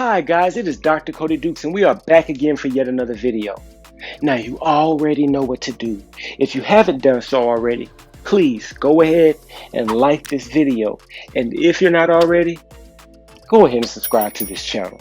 Hi guys, it is Dr. Cody Dukes and we are back again for yet another video. Now you already know what to do. If you haven't done so already, please go ahead and like this video. And if you're not already, go ahead and subscribe to this channel.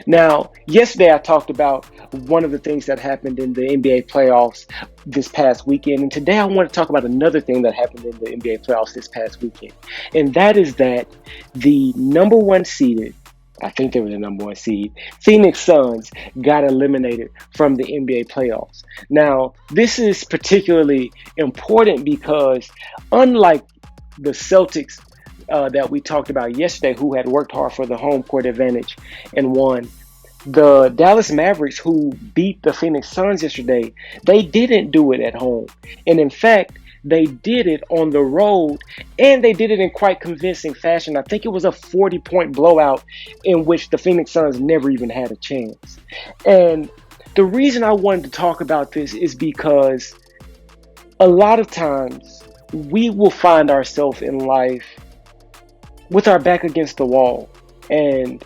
Now, yesterday I talked about one of the things that happened in the NBA playoffs this past weekend. And today I want to talk about another thing that happened in the NBA playoffs this past weekend. And that is that the number one seeded, I think they were the number one seed, Phoenix Suns got eliminated from the NBA playoffs. Now, this is particularly important because unlike the Celtics that we talked about yesterday, who had worked hard for the home court advantage and won, the Dallas Mavericks, who beat the Phoenix Suns yesterday, they didn't do it at home. And in fact, they did it on the road, and they did it in quite convincing fashion. I think it was a 40-point blowout in which the Phoenix Suns never even had a chance. And the reason I wanted to talk about this is because a lot of times we will find ourselves in life with our back against the wall. And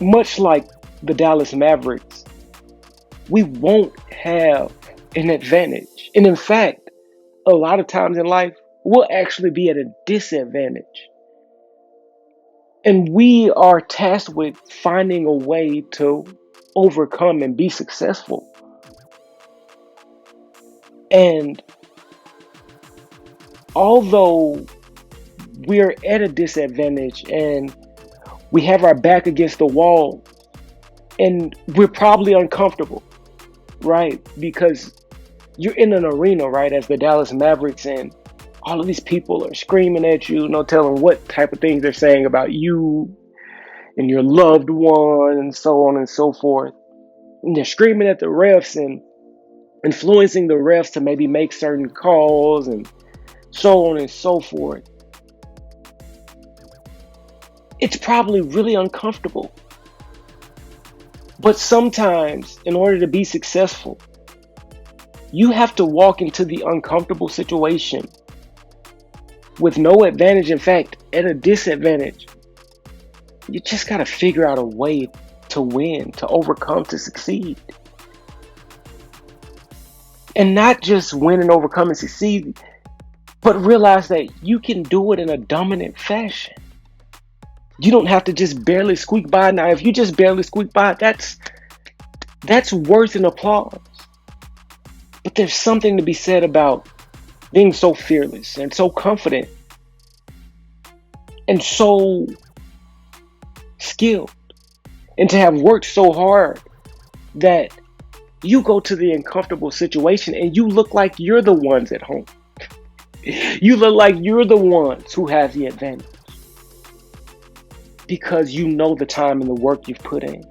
much like the Dallas Mavericks, we won't have an advantage. And in fact, a lot of times in life, we'll actually be at a disadvantage. And we are tasked with finding a way to overcome and be successful. And although we're at a disadvantage and we have our back against the wall and we're probably uncomfortable, right? Because you're in an arena, right, as the Dallas Mavericks, and all of these people are screaming at you, no telling what type of things they're saying about you and your loved one and so on and so forth. And they're screaming at the refs and influencing the refs to maybe make certain calls and so on and so forth. It's probably really uncomfortable. But sometimes, in order to be successful, you have to walk into the uncomfortable situation with no advantage, in fact, at a disadvantage. You just got to figure out a way to win, to overcome, to succeed. And not just win and overcome and succeed, but realize that you can do it in a dominant fashion. You don't have to just barely squeak by. Now, if you just barely squeak by, that's worth an applause. But there's something to be said about being so fearless and so confident and so skilled, and to have worked so hard that you go to the uncomfortable situation and you look like you're the ones at home. You look like you're the ones who have the advantage because you know the time and the work you've put in.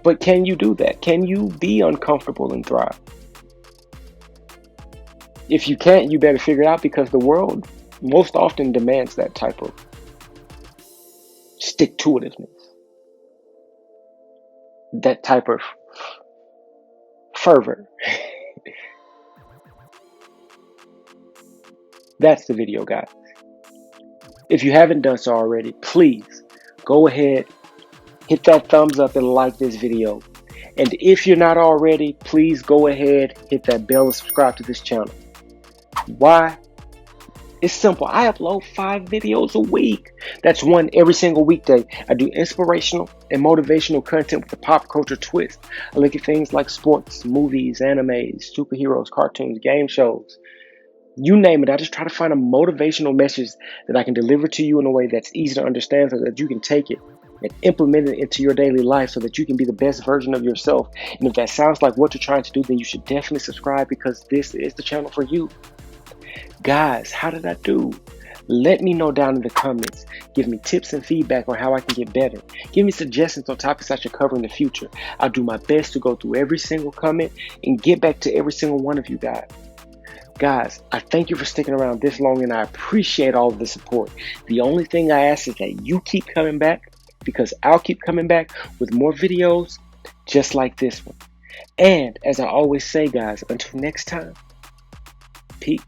But can you do that? Can you be uncomfortable and thrive? If you can't, you better figure it out, because the world most often demands that type of stick-to-itiveness, that type of fervor. That's the video, guys. If you haven't done so already, please go ahead, hit that thumbs up and like this video. And if you're not already, please go ahead, hit that bell and subscribe to this channel. Why? It's simple. I upload 5 videos a week. That's one every single weekday. I do inspirational and motivational content with a pop culture twist. I look at things like sports, movies, animes, superheroes, cartoons, game shows. You name it. I just try to find a motivational message that I can deliver to you in a way that's easy to understand, so that you can take it and implement it into your daily life so that you can be the best version of yourself. And if that sounds like what you're trying to do, then you should definitely subscribe, because this is the channel for you. Guys, how did I do? Let me know down in the comments. Give me tips and feedback on how I can get better. Give me suggestions on topics I should cover in the future. I'll do my best to go through every single comment and get back to every single one of you guys. Guys, I thank you for sticking around this long, and I appreciate all of the support. The only thing I ask is that you keep coming back, because I'll keep coming back with more videos just like this one. And as I always say, guys, until next time, peace.